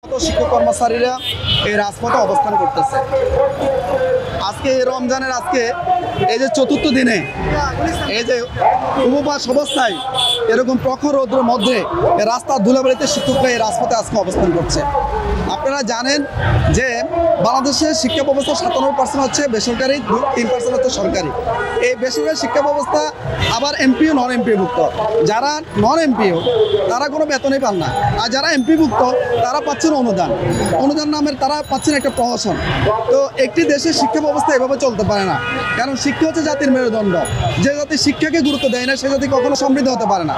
শিক্ষক কর্মচারীরা এই রাজপথে অবস্থান করতেছে। আজকে এই রমজানের এই যে চতুর্থ দিনে এই যে উপবাস অবস্থায় এরকম প্রখর রৌদ্রের মধ্যে রাস্তার ধুলাবাড়িতে শিক্ষকরা এই রাজপথে আজকে অবস্থান করছে। আপনারা জানেন যে বাংলাদেশের শিক্ষা ব্যবস্থা 97% হচ্ছে বেসরকারি, 3% হচ্ছে সরকারি। এই বেসরকারি শিক্ষা ব্যবস্থা আবার এমপিও নন এমপিভুক্ত। যারা নন এমপিও তারা কোনো বেতনই পান না, আর যারা এমপিভুক্ত তারা পাচ্ছেন অনুদান নামের তারা পাচ্ছেন একটা প্রহসন। তো একটি দেশের শিক্ষা ব্যবস্থা এভাবে চলতে পারে না, কারণ শিক্ষা হচ্ছে জাতির মেরুদণ্ড। যে জাতি শিক্ষাকে গুরুত্ব দেয় না সে জাতি কখনো সমৃদ্ধ হতে পারে না।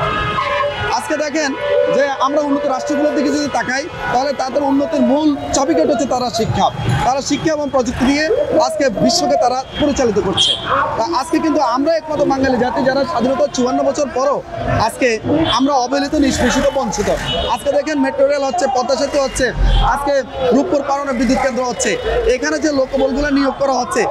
আজকে দেখেন যে আমরা উন্নত রাষ্ট্রগুলোর দিকে যদি তাকাই তাহলে তাদের উন্নতির মূল চাবিকাঠি হচ্ছে তারা শিক্ষা এবং প্রযুক্তি দিয়ে আজকে বিশ্বকে তারা পরিচালিত করছে। তা আজকে কিন্তু আমরা একমাত্র বাঙালি জাতি যারা স্বাধীনতার 54 বছর পরও আজকে আমরা অবহেলিত, নিষ্পেষিত, বঞ্চিত। আজকে দেখেন মেট্রো রেল হচ্ছে, পদ্মা সেতু হচ্ছে, আজকে রূপপুর পারমাণবিক বিদ্যুৎ কেন্দ্র হচ্ছে, এখানে যে লোকবলগুলো নিয়োগ করা হচ্ছে,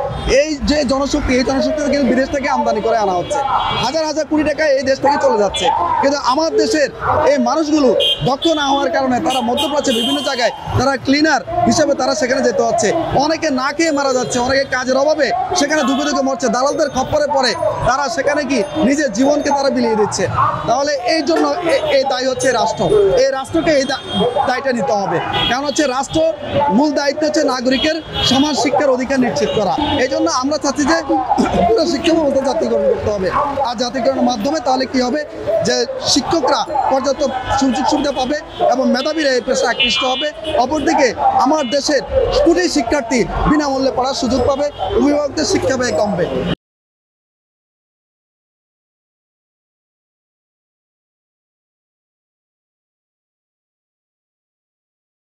এই যে জনশক্তি, এই জনশক্তি কিন্তু বিদেশ থেকে আমদানি করে আনা হচ্ছে। হাজার হাজার কোটি টাকা এই দেশ থেকে চলে যাচ্ছে, কিন্তু আমার দেশের এই মানুষগুলো দক্ষ না হওয়ার কারণে তারা মধ্যপ্রাচ্যে বিভিন্ন জায়গায় তারা ক্লিনার হিসেবে তারা সেখানে যেতে হচ্ছে। অনেকে না খেয়ে মারা যাচ্ছে, অনেকে কাজের অভাবে সেখানে দুঃখে দুঃখে মরছে, দালালদের খপ্পরে পড়ে তারা সেখানে কি নিজের জীবনকে তারা বিলিয়ে দিচ্ছে। তাহলে এই জন্য এই দায়ী হচ্ছে রাষ্ট্র। এই রাষ্ট্রকে এই দায়টা নিতে হবে, কারণ হচ্ছে রাষ্ট্র মূল দায়িত্ব হচ্ছে নাগরিকের সমাজ শিক্ষার অধিকার নিশ্চিত করা। এই জন্য আমরা চাচ্ছি যে পুরো শিক্ষা ব্যবস্থা জাতীয়করণ করতে হবে। আর জাতীয়করণের মাধ্যমে তাহলে কি হবে যে শিক্ষকরা পর্যাপ্ত সুযোগ সুবিধা পাবে এবং মেধাবীরা এই পেশায় আকৃষ্ট হবে। অপরদিকে আমার দেশের কোটি শিক্ষার্থী বিনামূল্যে পড়ার সুযোগ পাবে, অভিভাবকদের শিক্ষা ব্যয় কমবে।